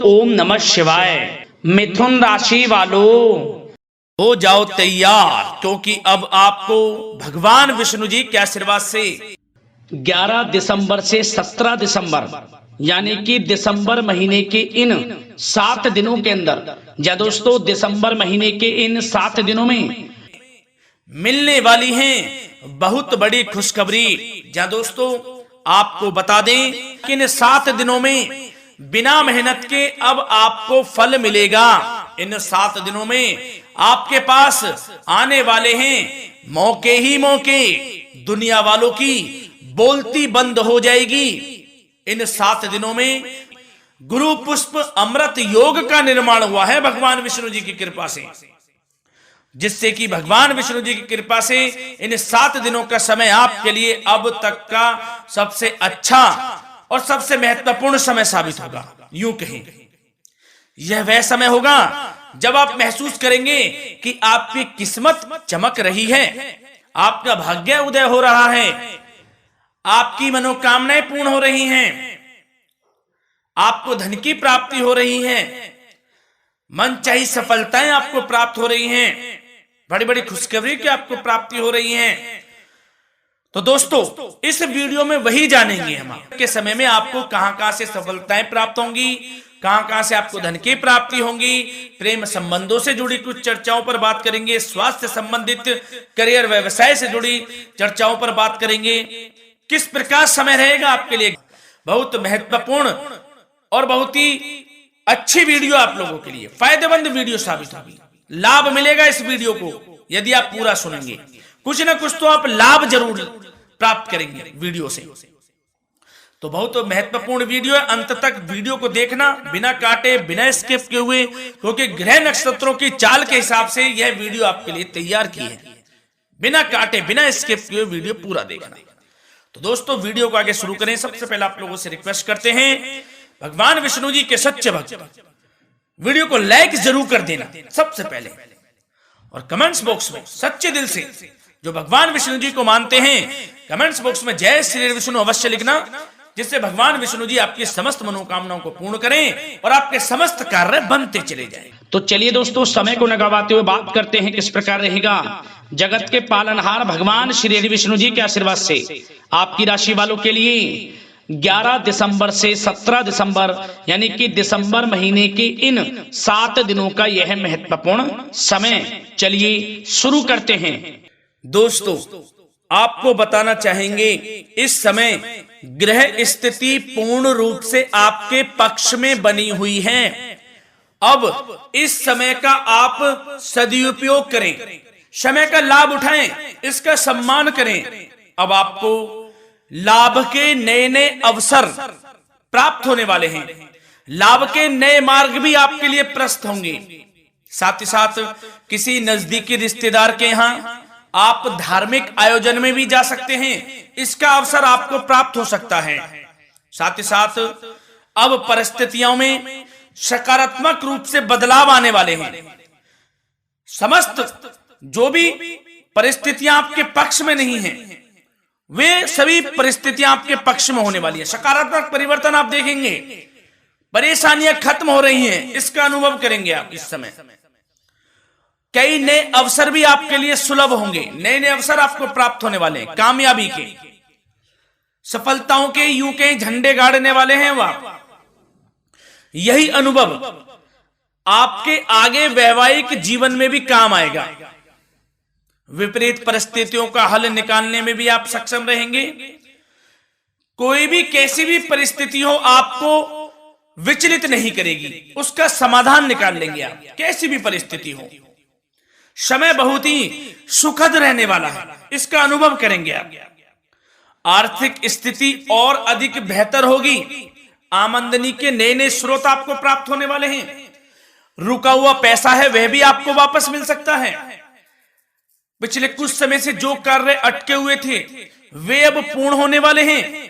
ओम नमः शिवाय। मिथुन राशि वालों, हो जाओ तैयार, क्योंकि अब आपको भगवान विष्णु जी के आशीर्वाद से 11 दिसंबर से 17 दिसंबर यानी कि दिसंबर महीने के इन 7 दिनों के अंदर, या दोस्तों दिसंबर महीने के इन 7 दिनों में मिलने वाली हैं बहुत बड़ी खुशखबरी। जहां दोस्तों आपको बता दें कि इन 7 दिनों में बिना मेहनत के अब आपको फल मिलेगा। इन 7 दिनों में आपके पास आने वाले हैं मौके ही मौके। दुनिया वालों की बोलती बंद हो जाएगी। इन 7 दिनों में गुरु पुष्प अमृत योग का निर्माण हुआ है भगवान विष्णु जी की कृपा से, जिससे कि भगवान विष्णु जी की कृपा से इन 7 दिनों का समय आपके लिए अब तक का सबसे अच्छा और सबसे महत्वपूर्ण समय साबित होगा। यूं कहें, यह वह समय होगा जब आप महसूस करेंगे कि आपकी किस्मत चमक रही है, आपका भाग्य उदय हो रहा है, आपकी मनोकामनाएं पूर्ण हो रही हैं, आपको धन की प्राप्ति हो रही है, मनचाही सफलताएं आपको प्राप्त हो रही हैं, बड़ी बड़ी खुशखबरी की आपको प्राप्ति हो रही है। तो दोस्तों इस वीडियो में वही जानेंगे हम के समय में आपको कहां से सफलताएं प्राप्त होंगी, कहां से आपको धन की प्राप्ति होंगी, प्रेम संबंधों से जुड़ी कुछ चर्चाओं पर बात करेंगे, स्वास्थ्य संबंधित करियर व्यवसाय से जुड़ी चर्चाओं पर बात करेंगे। किस प्रकार समय रहेगा आपके लिए, बहुत महत्वपूर्ण और बहुत ही अच्छी वीडियो आप लोगों के लिए, फायदेमंद वीडियो साबित होगी। लाभ मिलेगा इस वीडियो को यदि आप पूरा सुनेंगे, कुछ ना कुछ तो आप लाभ जरूर प्राप्त करेंगे वीडियो से। तो बहुत महत्वपूर्ण वीडियो है, अंत तक वीडियो को देखना, बिना काटे बिना स्किप किए हुए, क्योंकि ग्रह नक्षत्रों की चाल के हिसाब से यह वीडियो आपके लिए तैयार की है। बिना काटे बिना स्किप किए वीडियो पूरा देखना। तो दोस्तों वीडियो को आगे शुरू करें। सबसे पहले आप लोगों से रिक्वेस्ट करते हैं, भगवान विष्णु जी के सच्चे भक्त वीडियो को लाइक जरूर कर देना सबसे पहले, और कमेंट्स बॉक्स में सच्चे दिल से जो भगवान विष्णु जी को मानते हैं कमेंट्स बॉक्स में जय श्री विष्णु अवश्य लिखना, जिससे भगवान विष्णु जी आपकी समस्त मनोकामनाओं को पूर्ण करें और आपके समस्त कार्य बनते चले जाएं। तो चलिए दोस्तों समय को न गवाते हुए बात करते हैं किस प्रकार रहेगा जगत के पालनहार भगवान श्री विष्णु जी के आशीर्वाद से आपकी राशि वालों के लिए 11 दिसंबर से 17 दिसंबर यानी कि दिसंबर महीने के इन 7 दिनों का यह महत्वपूर्ण समय। चलिए शुरू करते हैं। दोस्तों आपको बताना चाहेंगे इस समय ग्रह स्थिति पूर्ण रूप से आपके पक्ष में बनी हुई है। अब इस समय का आप सदुपयोग करें, समय का लाभ उठाएं, इसका सम्मान करें। अब आपको लाभ के नए नए अवसर प्राप्त होने वाले हैं, लाभ के नए मार्ग भी आपके लिए प्रशस्त होंगे। साथ ही साथ किसी नजदीकी रिश्तेदार के यहाँ आप धार्मिक आयोजन में भी जा सकते हैं, इसका अवसर आपको प्राप्त हो सकता है। साथ ही साथ अब परिस्थितियों में सकारात्मक रूप से बदलाव आने वाले हैं। समस्त जो भी परिस्थितियां आपके पक्ष में नहीं हैं, वे सभी परिस्थितियां आपके पक्ष में होने वाली है। सकारात्मक परिवर्तन आप देखेंगे, परेशानियां खत्म हो रही हैं, इसका अनुभव करेंगे आप इस समय। कई नए अवसर भी आपके लिए सुलभ होंगे, नए नए अवसर आपको प्राप्त होने वाले हैं, कामयाबी के, सफलताओं के, यूं के झंडे गाड़ने वाले हैं वह। यही अनुभव आपके आगे वैवाहिक जीवन में भी काम आएगा। विपरीत परिस्थितियों का हल निकालने में भी आप सक्षम रहेंगे। कोई भी कैसी भी परिस्थिति हो आपको विचलित नहीं करेगी, उसका समाधान निकाल लेंगे आप, कैसी भी परिस्थिति हो। समय बहुत ही सुखद रहने वाला है, इसका अनुभव करेंगे आप। आर्थिक स्थिति और अधिक बेहतर होगी, आमदनी के नए नए स्रोत आपको प्राप्त होने वाले हैं। रुका हुआ पैसा है वह भी आपको वापस मिल सकता है। पिछले कुछ समय से जो कार्य अटके हुए थे वे अब पूर्ण होने वाले हैं।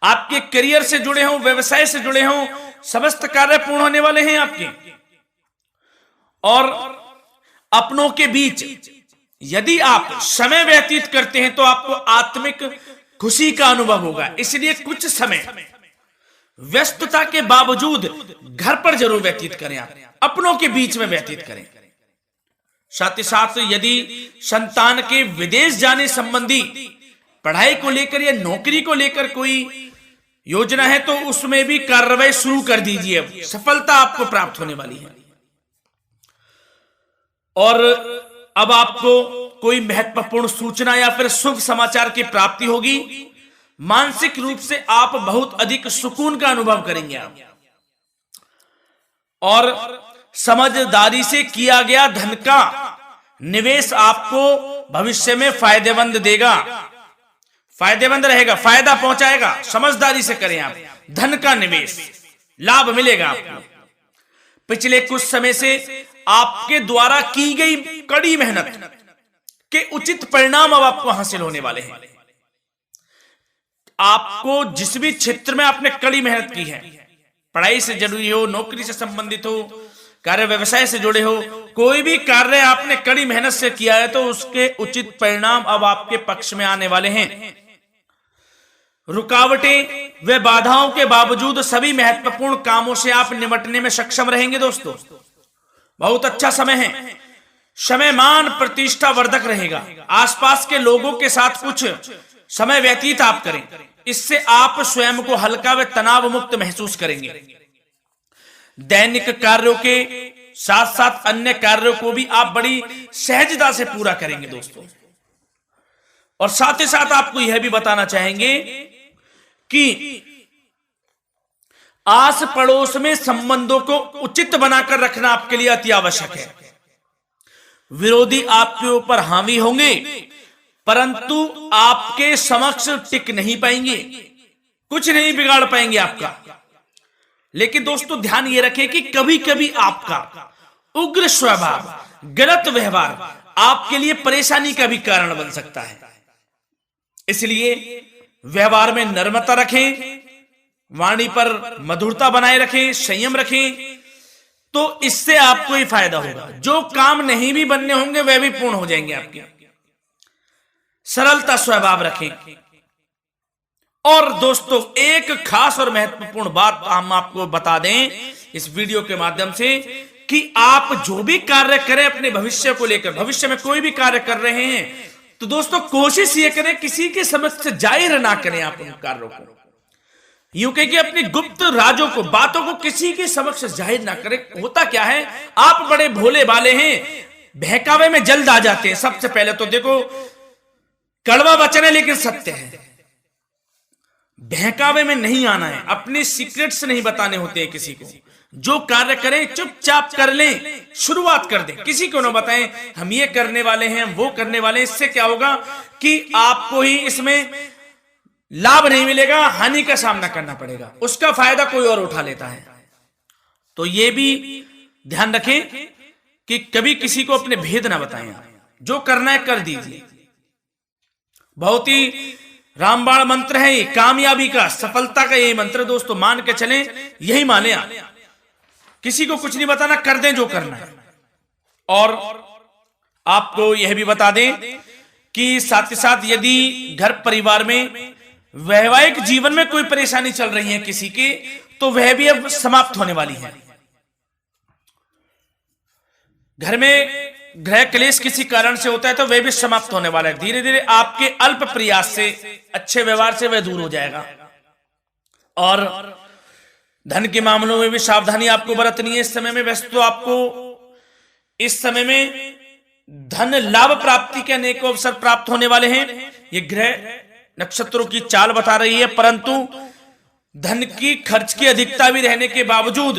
आपके करियर से जुड़े हों, व्यवसाय से जुड़े हों, समस्त कार्य पूर्ण होने वाले हैं आपके। और अपनों के बीच यदि आप समय व्यतीत करते हैं तो आपको आत्मिक खुशी का अनुभव होगा। इसलिए कुछ समय व्यस्तता के बावजूद घर पर जरूर व्यतीत करें, आप अपनों के बीच में व्यतीत करें। साथ ही साथ यदि संतान के विदेश जाने संबंधी पढ़ाई को लेकर या नौकरी को लेकर कोई योजना है तो उसमें भी कार्रवाई शुरू कर दीजिए, सफलता आपको प्राप्त होने वाली है। और अब आपको कोई महत्वपूर्ण सूचना या फिर शुभ समाचार की प्राप्ति होगी। मानसिक रूप से आप बहुत अधिक सुकून का अनुभव करेंगे आप, और समझदारी से किया गया धन का निवेश आपको भविष्य में फायदेमंद देगा, फायदेमंद रहेगा, फायदा पहुंचाएगा। समझदारी से करें आप, धन का निवेश, लाभ मिलेगा आपको। पिछले कुछ समय से आपके द्वारा की गई कड़ी मेहनत के उचित परिणाम अब आपको हासिल होने वाले हैं। आपको जिस भी क्षेत्र में आपने कड़ी मेहनत की है, पढ़ाई से जुड़ी हो, नौकरी से संबंधित हो, कार्य व्यवसाय से जुड़े हो, कोई भी कार्य आपने कड़ी मेहनत से किया है तो उसके उचित परिणाम अब आपके पक्ष में आने वाले हैं। रुकावटें व बाधाओं के बावजूद सभी महत्वपूर्ण कामों से आप निपटने में सक्षम रहेंगे। दोस्तों बहुत अच्छा समय है, समय मान प्रतिष्ठा वर्धक रहेगा। आसपास के लोगों के साथ कुछ समय व्यतीत आप करें, इससे आप स्वयं को हल्का व तनाव मुक्त महसूस करेंगे। दैनिक कार्यों के साथ साथ अन्य कार्यों को भी आप बड़ी सहजता से पूरा करेंगे दोस्तों। और साथ ही साथ आपको यह भी बताना चाहेंगे कि आस पड़ोस में संबंधों को उचित बनाकर रखना आपके लिए अति आवश्यक है। विरोधी आपके ऊपर हावी होंगे परंतु आपके समक्ष टिक नहीं पाएंगे, कुछ नहीं बिगाड़ पाएंगे आपका। लेकिन दोस्तों ध्यान ये रखें कि कभी कभी आपका उग्र स्वभाव, गलत व्यवहार आपके लिए परेशानी का भी कारण बन सकता है। इसलिए व्यवहार में नम्रता रखें, वाणी पर मधुरता बनाए रखें, संयम रखें, तो इससे आपको ही फायदा होगा। जो काम नहीं भी बनने होंगे वह भी पूर्ण हो जाएंगे आपके। सरलता स्वभाव रखें। और दोस्तों एक खास और महत्वपूर्ण बात हम आपको बता दें इस वीडियो के माध्यम से कि आप जो भी कार्य करें अपने भविष्य को लेकर, भविष्य में कोई भी कार्य कर रहे हैं तो दोस्तों कोशिश ये करें किसी के समक्ष जाहिर ना करें आप उन कार्यों को। यूं कह कि अपनी गुप्त राजों को, बातों को किसी के समक्ष जाहिर ना करें। होता क्या है, आप बड़े भोले भाले हैं, बहकावे में जल्द आ जाते हैं। सबसे पहले तो देखो कड़वा वचन है लेकिन सत्य है, बहकावे में नहीं आना है, अपने सीक्रेट्स नहीं बताने होते हैं किसी को। जो कार्य करें चुपचाप कर लें, शुरुआत कर दें, किसी को ना बताएं हम ये करने वाले हैं, वो करने वाले हैं। इससे क्या होगा कि आपको ही इसमें लाभ नहीं मिलेगा, हानि का सामना करना पड़ेगा, उसका फायदा कोई और उठा लेता है। तो ये भी ध्यान रखें कि कभी किसी को अपने भेद ना बताएं, जो करना है कर दीजिए। बहुत ही रामबाण मंत्र है ये, कामयाबी का, सफलता का यही मंत्र दोस्तों, मान के चलें, यही माने आप। किसी को कुछ नहीं बताना, कर दें जो करना है। और आपको यह भी बता दें कि साथ ही साथ यदि घर परिवार में वैवाहिक जीवन में कोई परेशानी चल रही है किसी की, तो वह भी अब समाप्त होने वाली है। घर में गृह क्लेश किसी कारण से होता है तो वह भी समाप्त होने वाला है। धीरे धीरे आपके अल्प प्रयास से, अच्छे व्यवहार से वह दूर हो जाएगा। और धन के मामलों में भी सावधानी आपको बरतनी है इस समय में। वैसे तो आपको इस समय में धन लाभ प्राप्ति के अनेक अवसर प्राप्त होने वाले हैं, ये ग्रह नक्षत्रों की चाल बता रही है। परंतु धन की खर्च की अधिकता भी रहने के बावजूद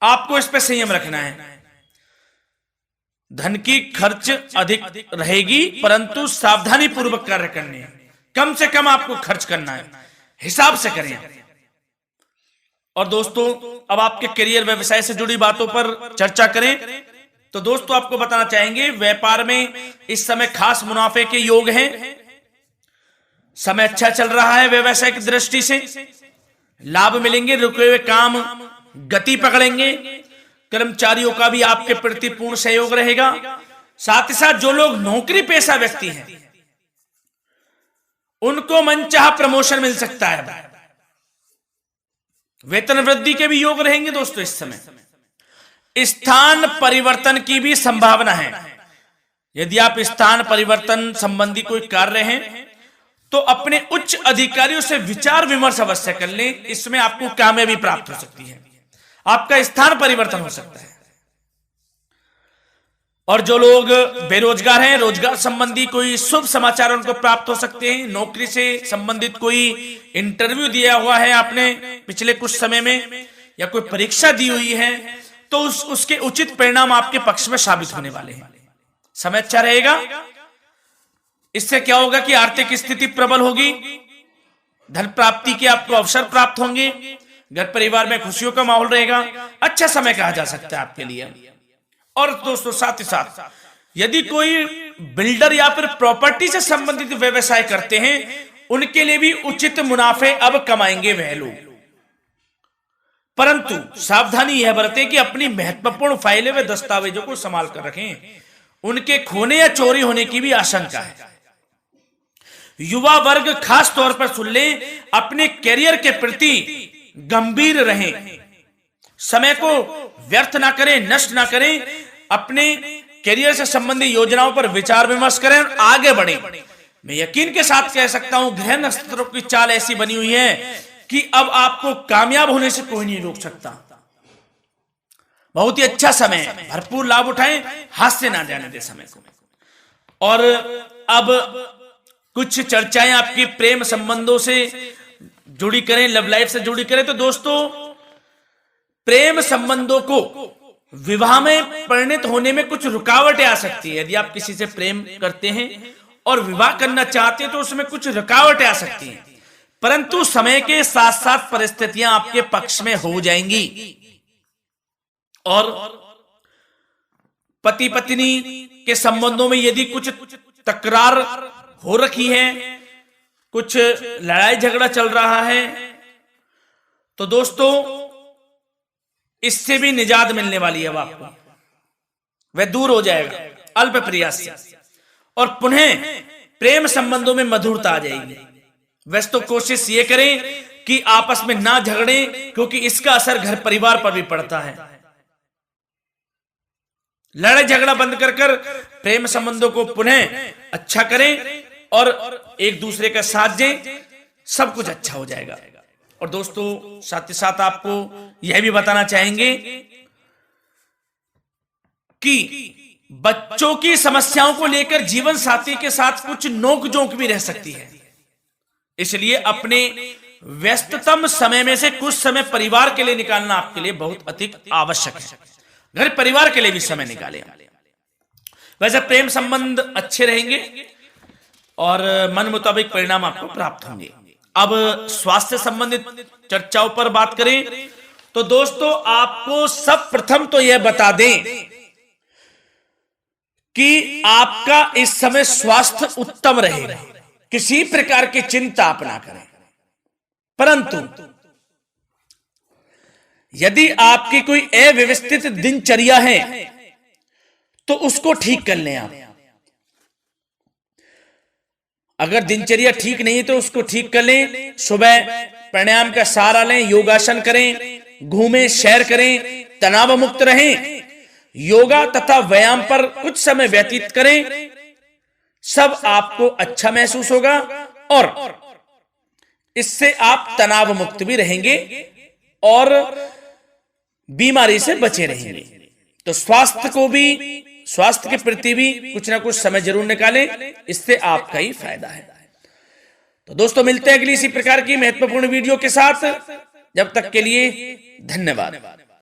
आपको इस पर संयम रखना है। धन की खर्च अधिक रहेगी परंतु सावधानी पूर्वक कार्य करने हैं। कम से कम आपको खर्च करना है, हिसाब से करें। और दोस्तों अब आपके करियर व्यवसाय से जुड़ी बातों पर चर्चा करें तो दोस्तों आपको बताना चाहेंगे व्यापार में इस समय खास मुनाफे के योग हैं। समय अच्छा चल रहा है, व्यवसाय की दृष्टि से लाभ मिलेंगे, रुके हुए काम गति पकड़ेंगे। कर्मचारियों का भी आपके प्रति पूर्ण सहयोग रहेगा। साथ ही साथ जो लोग नौकरी पेशा व्यक्ति हैं उनको मनचाहा प्रमोशन मिल सकता है। वेतन वृद्धि के भी योग रहेंगे दोस्तों। इस समय स्थान परिवर्तन की भी संभावना है। यदि आप स्थान परिवर्तन संबंधी कोई कार्य हैं तो अपने उच्च अधिकारियों से विचार विमर्श अवश्य कर लें। इसमें आपको कामयाबी प्राप्त हो सकती है, आपका स्थान परिवर्तन हो सकता है। और जो लोग बेरोजगार हैं, रोजगार संबंधी कोई शुभ समाचार उनको प्राप्त हो सकते हैं। नौकरी से संबंधित कोई इंटरव्यू दिया हुआ है आपने पिछले कुछ समय में, या कोई परीक्षा दी हुई है, तो उसके उचित परिणाम आपके पक्ष में साबित होने वाले हैं। समय अच्छा रहेगा। इससे क्या होगा कि आर्थिक स्थिति प्रबल होगी, धन प्राप्ति के आपको अवसर प्राप्त होंगे, घर परिवार में खुशियों का माहौल रहेगा। अच्छा समय कहा जा सकता है आपके लिए। और दोस्तों साथ ही साथ यदि कोई बिल्डर या फिर प्रॉपर्टी से संबंधित व्यवसाय करते हैं, उनके लिए भी उचित मुनाफे अब कमाएंगे वह लोग। परंतु सावधानी यह बरतें कि अपनी महत्वपूर्ण फाइलें व दस्तावेजों को संभाल कर रखें, उनके खोने या चोरी होने की भी आशंका है। युवा वर्ग खास तौर पर सुन लें, अपने कैरियर के प्रति गंभीर रहें, समय को व्यर्थ ना करें, नष्ट ना करें, अपने कैरियर से संबंधित योजनाओं पर विचार विमर्श करें और आगे बढ़ें। मैं यकीन के साथ कह सकता हूं, ग्रह नक्षत्रों की चाल ऐसी बनी हुई है कि अब आपको कामयाब होने से कोई नहीं रोक सकता। बहुत ही अच्छा समय है, भरपूर लाभ उठाएं, हाथ से ना जाने दे समय को। और अब कुछ चर्चाएं आपकी प्रेम संबंधों से जुड़ी करें, लव लाइफ से जुड़ी करें। तो दोस्तों प्रेम संबंधों को विवाह में परिणत होने में कुछ रुकावटें आ सकती है। यदि आप किसी से प्रेम करते हैं और विवाह करना चाहते हैं तो उसमें कुछ रुकावटें आ सकती हैं, परंतु समय के साथ साथ परिस्थितियां आपके पक्ष में हो जाएंगी। और पति पत्नी के संबंधों में यदि कुछ तकरार हो रखी है, कुछ लड़ाई झगड़ा चल रहा है, तो दोस्तों इससे भी निजात मिलने वाली है अब आपको। वह दूर हो जाएगा अल्प प्रयास से, और पुनः प्रेम संबंधों में मधुरता आ जाएगी। वैसे तो कोशिश ये करें कि आपस में ना झगड़ें, क्योंकि इसका असर घर परिवार पर भी पड़ता है। लड़ाई झगड़ा बंद कर प्रेम संबंधों को पुनः अच्छा करें और एक दूसरे का साथ दें, सब कुछ अच्छा हो जाएगा। और दोस्तों साथ ही साथ आपको यह भी बताना चाहेंगे कि बच्चों की समस्याओं को लेकर जीवन साथी के साथ कुछ नोकझोंक भी रह सकती है। इसलिए अपने व्यस्ततम समय में से कुछ समय परिवार के लिए निकालना आपके लिए बहुत अधिक आवश्यक है। घर परिवार के लिए भी समय निकालें। वैसे प्रेम संबंध अच्छे रहेंगे और मन मुताबिक परिणाम आपको प्राप्त होंगे। अब स्वास्थ्य संबंधित चर्चाओं पर बात करें तो दोस्तों आपको सब प्रथम तो यह बता दें कि आपका इस समय स्वास्थ्य उत्तम रहेगा, किसी प्रकार की चिंता आप ना करें। परंतु यदि आपकी कोई अव्यवस्थित दिनचर्या है तो उसको ठीक कर लें आप। अगर दिनचर्या ठीक नहीं है तो उसको ठीक कर लें। सुबह प्राणायाम का सहारा लें, योगासन करें, घूमें, सैर करें, तनाव मुक्त रहें, योगा तथा व्यायाम पर कुछ समय व्यतीत करें। सब आपको अच्छा महसूस होगा और इससे आप तनाव मुक्त भी रहेंगे और बीमारी से बचे रहेंगे। तो स्वास्थ्य के प्रति भी कुछ ना कुछ समय जरूर निकालें, इससे आपका ही फायदा है। तो दोस्तों मिलते हैं अगली इसी प्रकार की महत्वपूर्ण वीडियो के साथ। जब तक के लिए धन्यवाद।